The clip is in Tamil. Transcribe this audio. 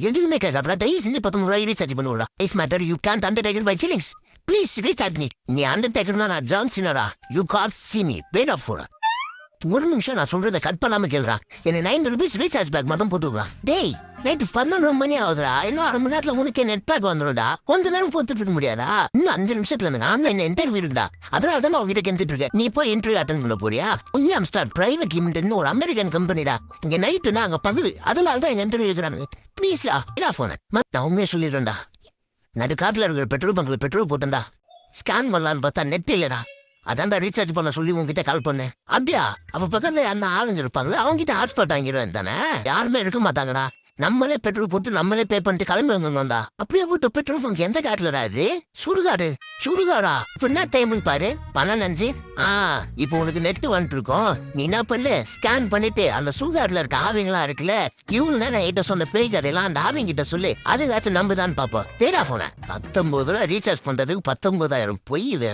எதுவுமே கேட்காதா? தயவு செஞ்சு 19 ரூபாய் ரீசார்ஜ் பண்ணுவா. If matter you can't undertake my feelings. Please recharge me. நீ அண்டர்டேக்கர்னா நான் ஜான் சினாடா. You can't see me. Wait of far. ஒரு நிமிஷம் நான் சொல்றதை கட் பண்ணாம கேளுடா. என்ன 9 ரூபீஸ் ரீசார்ஜ் பேக் மட்டும் போட்டுவிடுறா. டேய் நைட்டு 11 மணி ஆகுதுடா. இன்னும் 1/2 மணி நேரத்துல உனக்கு நெட் பேக் வந்துடும்டா. கொஞ்ச நேரம் பொறுத்துட்டு இருக்க முடியாதா? இன்னும் 5 நிமிஷத்துல எனக்கு ஆன்லைன் இன்டர்வியூ இருக்குடா. அதனால தான் நான் உங்ககிட்ட கெஞ்சிட்டு இருக்கேன். நீ போய் இன்டர்வியூ அட்டன் பண்ண போறியா? உண்மையாம் ஸ்டார் பிரைவேட் லிமிடெட்னு ஒரு அமெரிக்கன் கம்பெனிடா. இங்க நைட்டுனா அங்க பதவி. அதனால தான் எங்க இன்டர்வியூ இருக்கிறாங்க. ப்ளீஸ்டா இல்லா போன நான் உண்மையை சொல்லிடுறேன்டா. நடு காட்டுல இருக்கிற பெட்ரோல் பங்க்ல பெட்ரோல் போட்டேன்டா. ஸ்கேன் பண்ணலான்னு பார்த்தா நெட் இல்லடா. அதான்டா ரீசார்ஜ் பண்ண சொல்லி உங்ககிட்ட கால் பண்ணேன். அப்படியா? அப்ப பக்கத்துல யாருன்னா ஆரஞ்சிருப்பாங்களே, அவங்க கிட்ட ஹாட்ஸ்பாட் வாங்கிடுவேன் தானே. யாருமே இருக்க மாட்டாங்கடா. நம்மளே பெட்ரோல் போட்டு நம்மளே பே பண்ணிட்டு கிளம்பி வந்தோம்டா. அப்படியே போட்டு பெட்ரோல் பங்க் எந்த காட்டுலடா இது? சுடுகாடு. சுடுகாடா? இப்ப என்ன டைம் பாரு. 12 இப்போ உனக்கு நெட் வந்துட்டு இருக்கோம். நீ என்ன பண்ணு, ஸ்கேன் பண்ணிட்டு அந்த சுடுகாடுல இருக்க ஆவிங்களா இருக்குல்ல, இவ்வளவு நேரம் கிட்ட சொன்ன பேய் கதையெல்லாம் அந்த ஆவிங்க கிட்ட சொல்லி அதுக்காச்சும் நம்புதான்னு பாப்போம். தேடா போன 19 ரூபாய் ரீசார்ஜ் பண்றதுக்கு 19,000 பொய் வேற.